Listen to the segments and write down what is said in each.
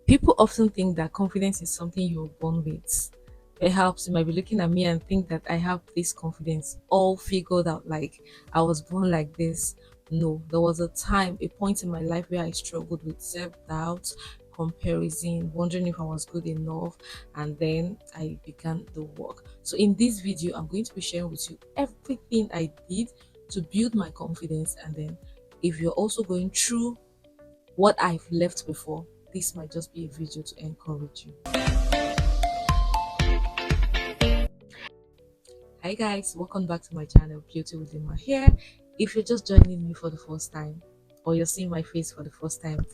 People often think that confidence is something you're born with. Perhaps you might be looking at me and think that I have this confidence all figured out, like I was born like this. No, there was a time, a point in my life where I struggled with self doubt, comparison, wondering if I was good enough, and then I began the work. So, in this video, I'm going to be sharing with you everything I did to build my confidence, and then if you're also going through what I've left before, this might just be a video to encourage you. Hi guys, welcome back to my channel, Beauty with Emma here. If you're just joining me for the first time or you're seeing my face for the first time,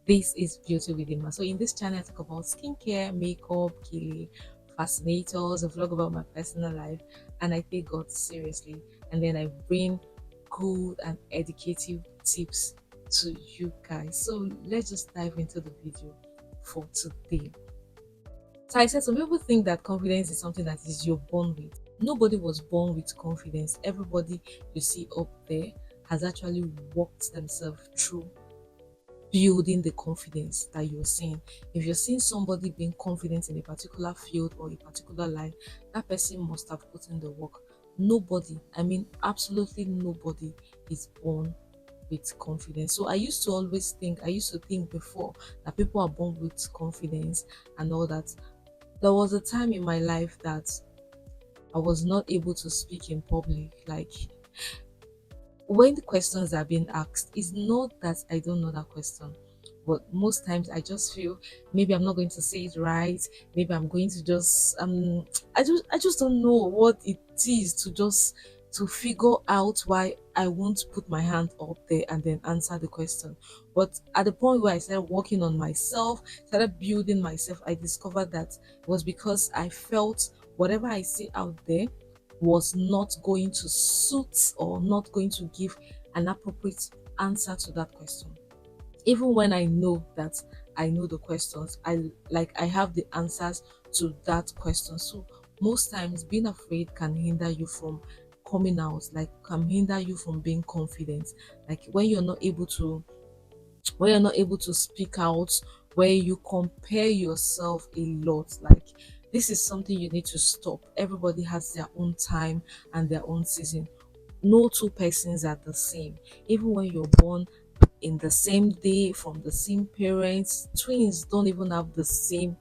this is Beauty with Emma. So in this channel I talk about skincare, makeup, kili, fascinators, a vlog about my personal life, and I take God seriously, and then I bring good and educative tips to you guys. So let's just dive into the video for today. So I said some people think that confidence is something that is you're born with. Nobody was born with confidence. Everybody you see up there has actually walked themselves through building the confidence that you're seeing. If you're seeing somebody being confident in a particular field or a particular line, that person must have put in the work. Nobody, I mean absolutely nobody, is born with confidence. So I used to think before that people are born with confidence and all that. There was a time in my life that I was not able to speak in public. Like when the questions are being asked, it's not that I don't know that question, but most times I just feel maybe I'm not going to say it right. Maybe I'm going to just I just don't know what it is to just to figure out why I won't put my hand up there and then answer the question. But at the point where I started working on myself, started building myself, I discovered that it was because I felt whatever I see out there was not going to suit or not going to give an appropriate answer to that question. Even when I know that I know the questions, I have the answers to that question. So most times being afraid can hinder you from coming out, like can hinder you from being confident. Like when you're not able to speak out, where you compare yourself a lot, like this is something you need to stop. Everybody has their own time and their own season. No two persons are the same. Even when you're born in the same day from the same parents, twins don't even have the same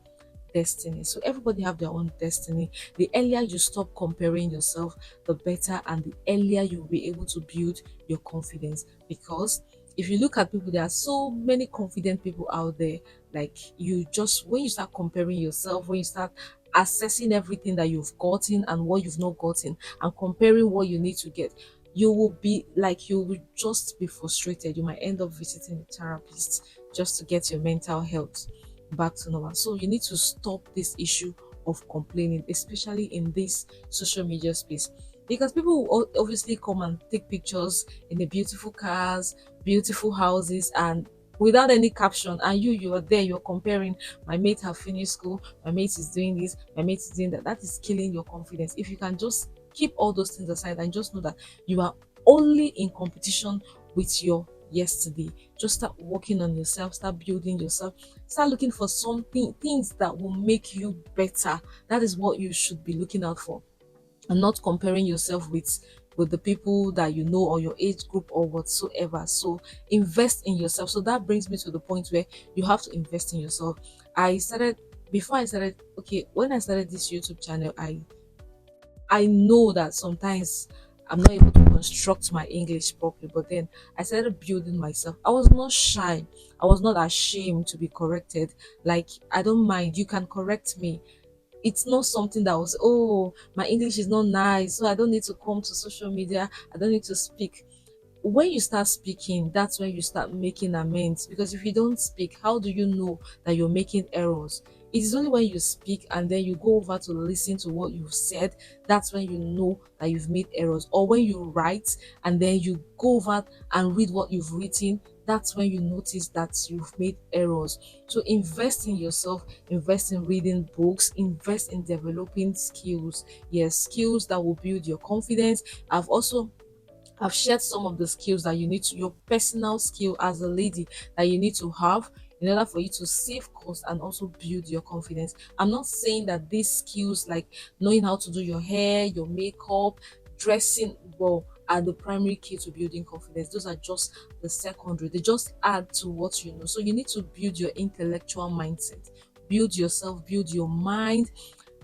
destiny. So everybody have their own destiny. The earlier you stop comparing yourself, the better, and the earlier you'll be able to build your confidence. Because if you look at people, there are so many confident people out there. Like you just when you start comparing yourself, when you start assessing everything that you've gotten and what you've not gotten and comparing what you need to get, you will be like you will just be frustrated. You might end up visiting a therapist just to get your mental health back to normal. So you need to stop this issue of complaining, especially in this social media space. Because people will obviously come and take pictures in the beautiful cars, beautiful houses, and without any caption, and you are there, you're comparing. My mate have finished school, my mate is doing this, my mate is doing that. That is killing your confidence. If you can just keep all those things aside and just know that you are only in competition with your yesterday. Just start working on yourself, start building yourself, start looking for something, things that will make you better. That is what you should be looking out for, and not comparing yourself with the people that you know or your age group or whatsoever. So invest in yourself. So that brings me to the point where you have to invest in yourself. I started before I started okay, when I started this YouTube channel, I know that sometimes I'm not able to construct my English properly, but then I started building myself. I was not shy. I was not ashamed to be corrected. Like, I don't mind. You can correct me. It's not something that was, oh, my English is not nice, so I don't need to come to social media. I don't need to speak. When you start speaking, that's when you start making amends. Because if you don't speak, how do you know that you're making errors? It is only when you speak and then you go over to listen to what you've said, that's when you know that you've made errors. Or when you write and then you go over and read what you've written, that's when you notice that you've made errors. So invest in yourself, invest in reading books, invest in developing skills. Yes, skills that will build your confidence. I've shared some of the skills that you need to, your personal skill as a lady that you need to have in order for you to save cost and also build your confidence. I'm not saying that these skills like knowing how to do your hair, your makeup, dressing well are the primary key to building confidence. Those are just the secondary. They just add to what you know. So you need to build your intellectual mindset, build yourself, build your mind,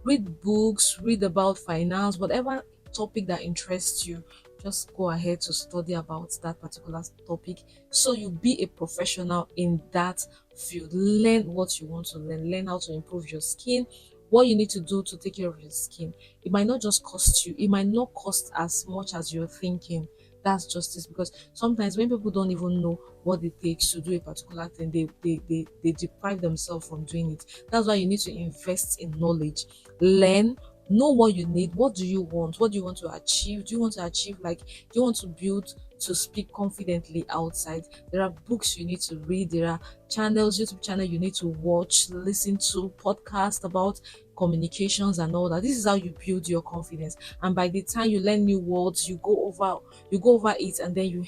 read books, read about finance, whatever topic that interests you. Just go ahead to study about that particular topic so you be a professional in that field. Learn what you want to learn, learn how to improve your skin, what you need to do to take care of your skin. It might not just cost you, it might not cost as much as you're thinking. That's justice, because sometimes when people don't even know what it takes to do a particular thing, they deprive themselves from doing it. That's why you need to invest in knowledge, learn, know what you need, what do you want, what do you want to achieve. Do you want to achieve, like, do you want to build to speak confidently outside? There are books you need to read, there are channels, YouTube channel you need to watch, listen to podcasts about communications and all that. This is how you build your confidence. And by the time you learn new words, you go over it, and then you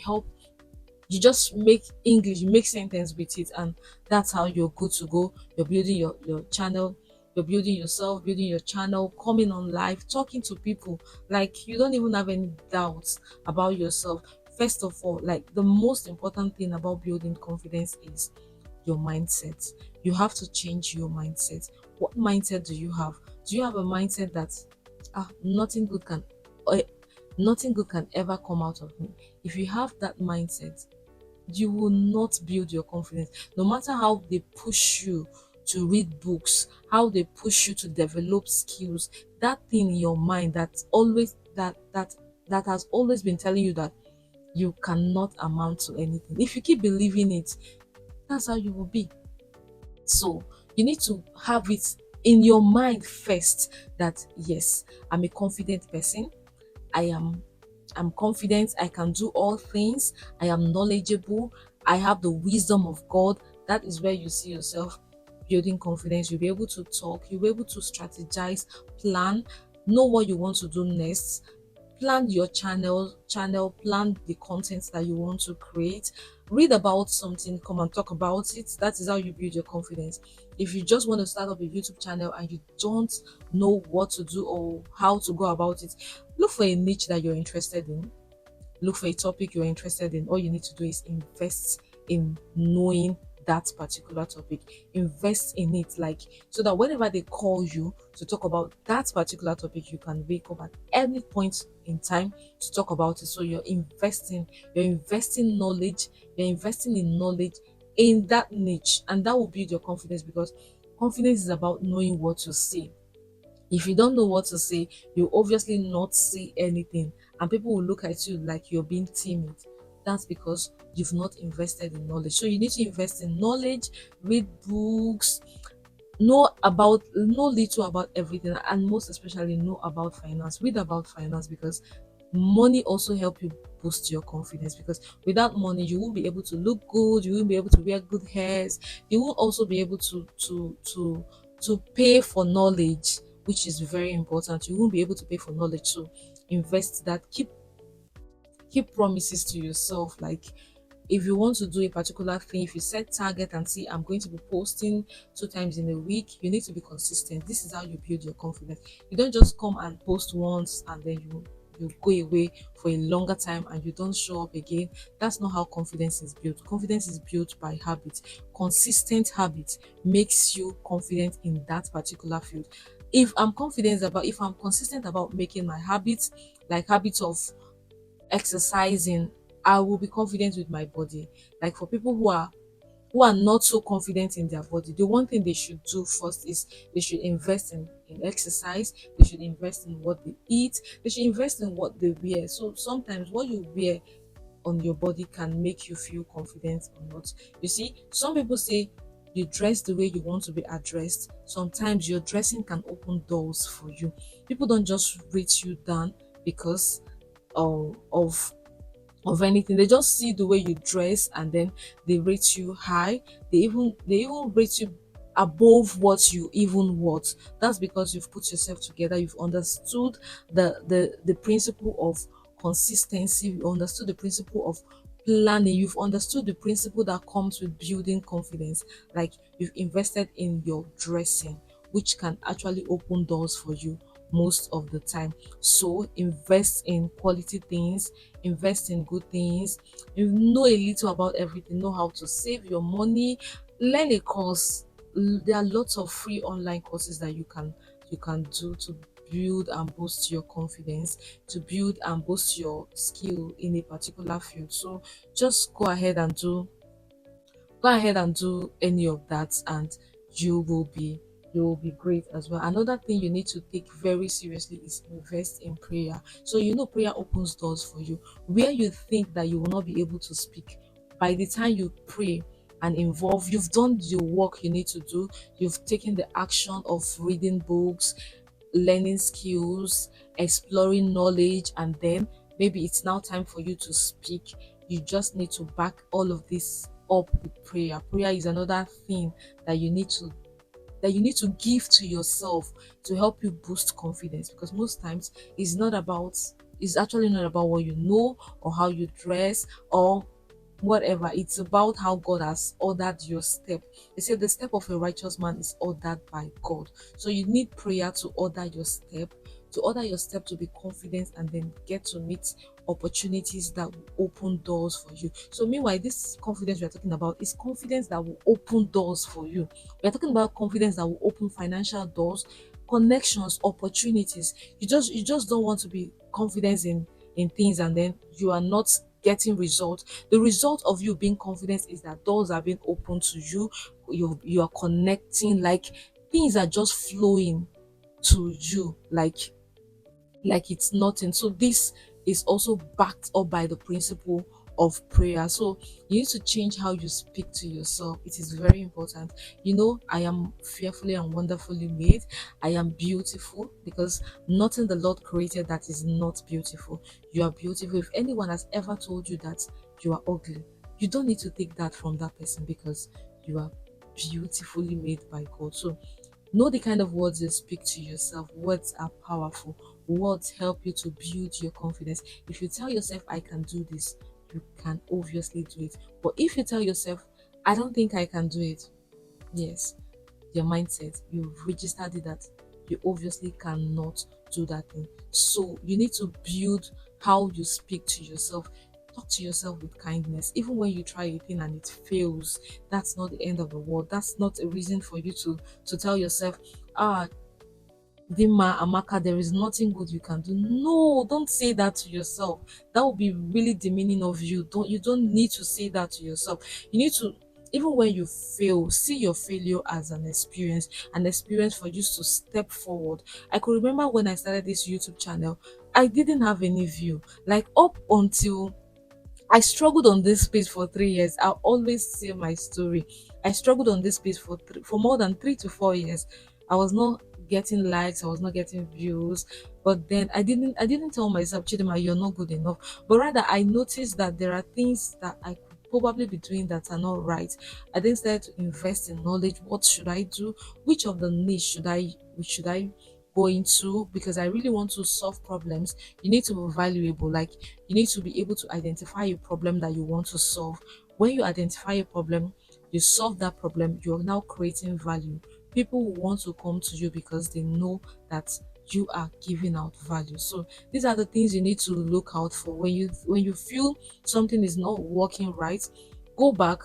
just make English, you make sentence with it, and that's how you're good to go. You're building your channel, you're building yourself, building your channel, coming on live, talking to people. Like, you don't even have any doubts about yourself. First of all, like, the most important thing about building confidence is your mindset. You have to change your mindset. What mindset do you have? Do you have a mindset that nothing good can eh, nothing good can ever come out of me? If you have that mindset, you will not build your confidence. No matter how they push you to read books, how they push you to develop skills, that thing in your mind that's always that has always been telling you that you cannot amount to anything. If you keep believing it, that's how you will be. So you need to have it in your mind first that yes, I'm a confident person. I am I'm confident I can do all things. I am knowledgeable. I have the wisdom of God. That is where you see yourself building confidence. You'll be able to talk, you'll be able to strategize, plan, know what you want to do next, plan your channel, plan the content that you want to create, read about something, come and talk about it. That is how you build your confidence. If you just want to start up a YouTube channel and you don't know what to do or how to go about it, look for a niche that you're interested in, look for a topic you're interested in. All you need to do is invest in knowing that particular topic, invest in it, like, so that whenever they call you to talk about that particular topic, you can wake up at any point in time to talk about it. So you're investing knowledge, you're investing in knowledge in that niche, and that will build your confidence, because confidence is about knowing what to say. If you don't know what to say, you obviously not say anything, and people will look at you like you're being timid. That's because you've not invested in knowledge. So you need to invest in knowledge, read books, know little about everything, and most especially know about finance. Read about finance, because money also help you boost your confidence, because without money you won't be able to look good, you won't be able to wear good hairs, you won't also be able to pay for knowledge, which is very important. You won't be able to pay for knowledge. So invest that, keep promises to yourself. Like, if you want to do a particular thing, if you set target and say I'm going to be posting 2 times in a week, you need to be consistent. This is how you build your confidence. You don't just come and post once and then you go away for a longer time and you don't show up again. That's not how confidence is built. Confidence is built by habit. Consistent habit makes you confident in that particular field. If I'm consistent about making my habits, like habits of exercising, I will be confident with my body. Like, for people who are not so confident in their body, the one thing they should do first is they should invest in exercise, they should invest in what they eat, they should invest in what they wear. So sometimes what you wear on your body can make you feel confident or not. You see, some people say you dress the way you want to be addressed. Sometimes your dressing can open doors for you. People don't just rate you down because of anything. They just see the way you dress and then they rate you high. They even rate you above what you even want. That's because you've put yourself together, you've understood the principle of consistency, you understood the principle of planning, you've understood the principle that comes with building confidence. Like you've invested in your dressing, which can actually open doors for you most of the time. So invest in quality things, invest in good things. You know a little about everything, know how to save your money, learn a course. There are lots of free online courses that you can do to build and boost your confidence, to build and boost your skill in a particular field. So just go ahead and do any of that, and you will be you will be great as well. Another thing you need to take very seriously is invest in prayer. So prayer opens doors for you. Where you think that you will not be able to speak, by the time you pray and involve, you've done your work you need to do. You've taken the action of reading books, learning skills, exploring knowledge, and then maybe it's now time for you to speak. You just need to back all of this up with prayer. Prayer is another thing that you need to give to yourself to help you boost confidence, because most times it's actually not about what you know or how you dress or whatever. It's about how God has ordered your step. They say the step of a righteous man is ordered by God. So you need prayer to order your step to be confident, and then get to meet opportunities that will open doors for you. So meanwhile, this confidence we are talking about is confidence that will open doors for you. We are talking about confidence that will open financial doors, connections, opportunities. You just don't want to be confident in things, and then you are not getting results. The result of you being confident is that doors are being opened to you. You are connecting, like things are just flowing to you, like it's nothing. So this is also backed up by the principle of prayer. So you need to change how you speak to yourself. It is very important. I am fearfully and wonderfully made. I am beautiful, because nothing the Lord created that is not beautiful. You are beautiful. If anyone has ever told you that you are ugly, you don't need to take that from that person, because you are beautifully made by God. So know the kind of words you speak to yourself. Words are powerful. Words help you to build your confidence. If you tell yourself, I can do this, you can obviously do it. But if you tell yourself, I don't think I can do it, yes, your mindset, you've registered it that you obviously cannot do that thing. So you need to build how you speak to yourself. Talk to yourself with kindness. Even when you try a thing and it fails, that's not the end of the world. That's not a reason for you to tell yourself, ah, Dima, Amaka, there is nothing good you can do. No, don't say that to yourself. That will be really demeaning of you. You don't need to say that to yourself. You need to, even when you fail, see your failure as an experience for you to step forward. I could remember when I started this YouTube channel, I didn't have any view. Like up until I struggled on this space for 3 years. I always say my story. I struggled on this space for more than 3 to 4 years. I was not getting likes. I was not getting views. But then I didn't tell myself, Chidima, you're not good enough. But rather, I noticed that there are things that I could probably be doing that are not right. I then started to invest in knowledge. What should I do? Which of the niche should I go into? Because I really want to solve problems. You need to be valuable. Like you need to be able to identify a problem that you want to solve. When you identify a problem, you solve that problem, you're now creating value. People will want to come to you because they know that you are giving out value. So these are the things you need to look out for. When you feel something is not working right, go back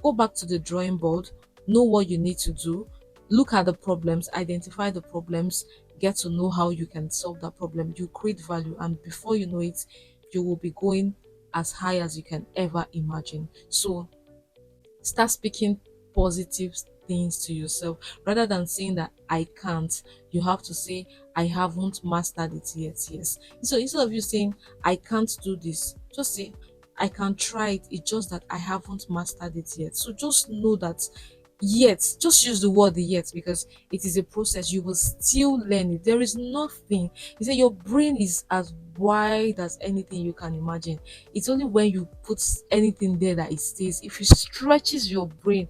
go back to the drawing board, know what you need to do, look at the problems, identify the problems, get to know how you can solve that problem. You create value, and before you know it, you will be going as high as you can ever imagine. So start speaking positive things to yourself rather than saying that I can't. You have to say I haven't mastered it yet. Yes. So instead of you saying I can't do this, just say I can try it. It's just that I haven't mastered it yet. So just know that yet, just use the word yet, because it is a process. You will still learn it. There is nothing. You say your brain is as wide as anything you can imagine. It's only when you put anything there that it stays. If you stretches your brain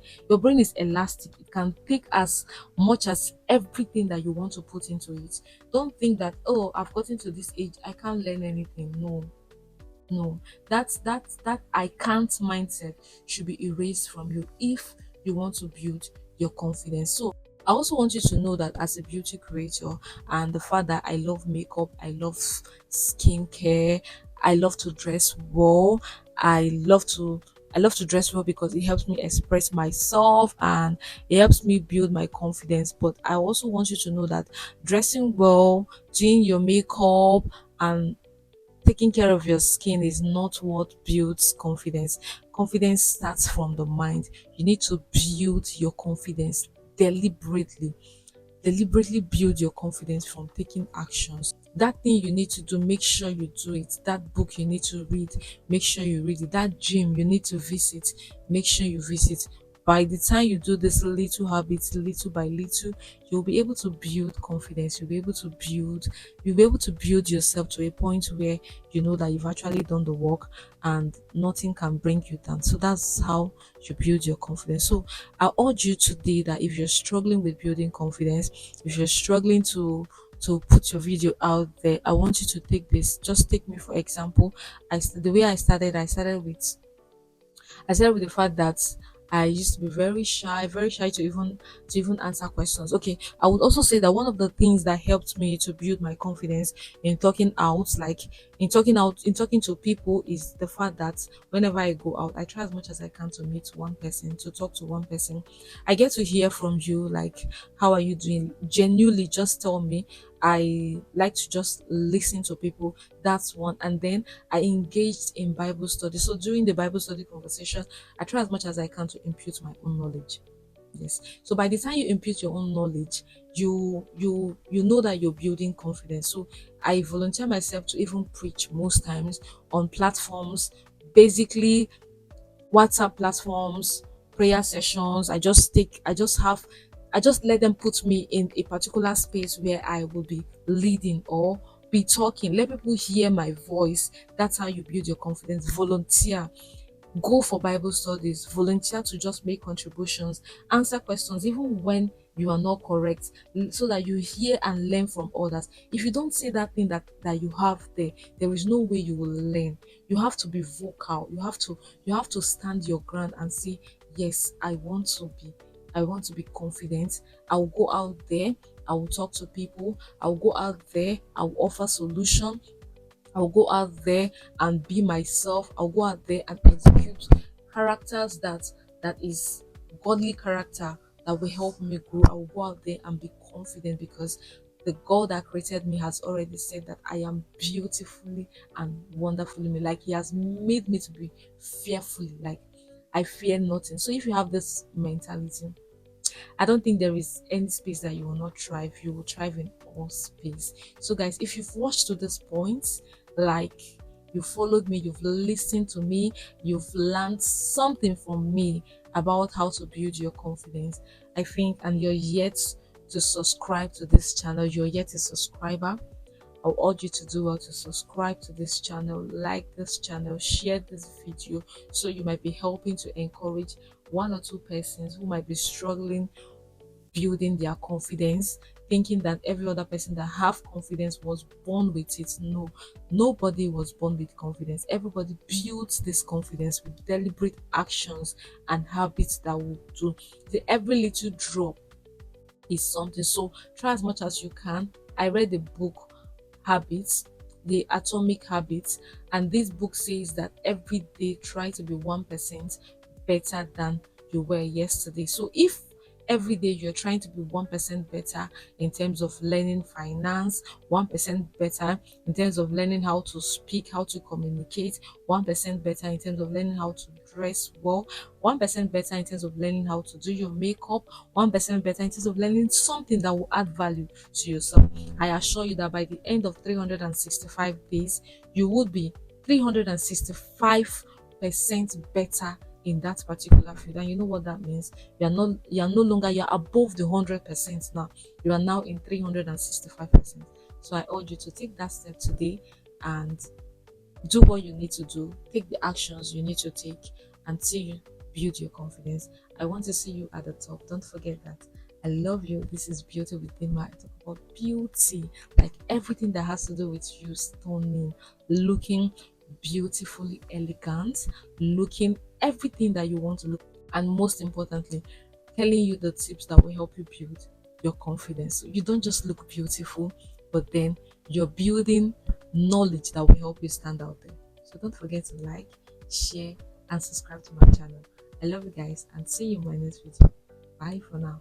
is elastic. It can take as much as everything that you want to put into it. Don't think that, oh, I've gotten to this age, I can't learn anything. No, No, that I can't mindset should be erased from you if you want to build your confidence. So I also want you to know that as a beauty creator, and the fact that I love makeup, I love skincare, I love to dress well, I love to I love to dress well because it helps me express myself and it helps me build my confidence. But I also want you to know that dressing well, doing your makeup, and taking care of your skin is not what builds confidence. Confidence starts from the mind. You need to build your confidence deliberately. Deliberately build your confidence from taking actions. That thing you need to do, make sure you do it. That book you need to read, make sure you read it. That gym you need to visit, make sure you visit. By the time you do this little habits, little by little, you'll be able to build confidence. You'll be able to build yourself to a point where you know that you've actually done the work and nothing can bring you down. So that's how you build your confidence. So I urge you today that if you're struggling with building confidence, if you're struggling to put your video out there, I want you to take this. Just take me for example. The way I started with the fact that I used to be very shy to even answer questions. Okay, I would also say that one of the things that helped me to build my confidence in talking out, like in talking to people, is the fact that whenever I go out, I try as much as I can to meet one person, to talk to one person. I get to hear from you, like, how are you doing? Genuinely, just tell me. I like to just listen to people. That's one. And then I engaged in Bible study. So during the Bible study conversation, I try as much as I can to impute my own knowledge. Yes. So by the time you impute your own knowledge, you know that you're building confidence. So I volunteer myself to even preach most times on platforms, basically WhatsApp platforms, prayer sessions. I just let them put me in a particular space where I will be leading or be talking. Let people hear my voice. That's how you build your confidence. Volunteer, go for Bible studies, volunteer to just make contributions, answer questions even when you are not correct, so that you hear and learn from others. If you don't say that thing that you have there, there is no way you will learn. You have to be vocal. You have to stand your ground and say, yes, I want to be confident. I'll go out there, I will talk to people, I'll go out there, I'll offer solution, I'll go out there and be myself. I'll go out there and execute characters that is godly character that will help me grow. I will go out there and be confident because the God that created me has already said that I am beautifully and wonderfully made. Like He has made me to be fearfully. Like I fear nothing. So if you have this mentality, I don't think there is any space that you will not thrive. You will thrive in all space. So, guys, if you've watched to this point, like you followed me, you've listened to me, you've learned something from me about how to build your confidence, I think, and you're yet to subscribe to this channel, you're yet a subscriber, I'll urge you to do well to subscribe to this channel, like this channel, share this video, so you might be helping to encourage one or two persons who might be struggling building their confidence, thinking that every other person that have confidence was born with it. No, nobody was born with confidence. Everybody builds this confidence with deliberate actions and habits that will do. Every little drop is something. So try as much as you can. I read the book Habits, the Atomic Habits, and this book says that every day try to be 1% better than you were yesterday. So if every day you're trying to be 1% better in terms of learning finance, 1% better in terms of learning how to speak, how to communicate, 1% better in terms of learning how to dress well, 1% better in terms of learning how to do your makeup, 1% better in terms of learning something that will add value to yourself, I assure you that by the end of 365 days, you would be 365% better in that particular field. And you know what that means? You are no longer, you're above the 100% now. You are now in 365%. So I urge you to take that step today and do what you need to do, take the actions you need to take until you build your confidence. I want to see you at the top. Don't forget that. I love you. This is Beauty Within My. I talk about beauty, like everything that has to do with you stunning, looking beautifully elegant, looking everything that you want to look, and most importantly, telling you the tips that will help you build your confidence. So you don't just look beautiful, but then you're building knowledge that will help you stand out there. So don't forget to like, share, and subscribe to my channel. I love you guys and see you in my next video. Bye for now.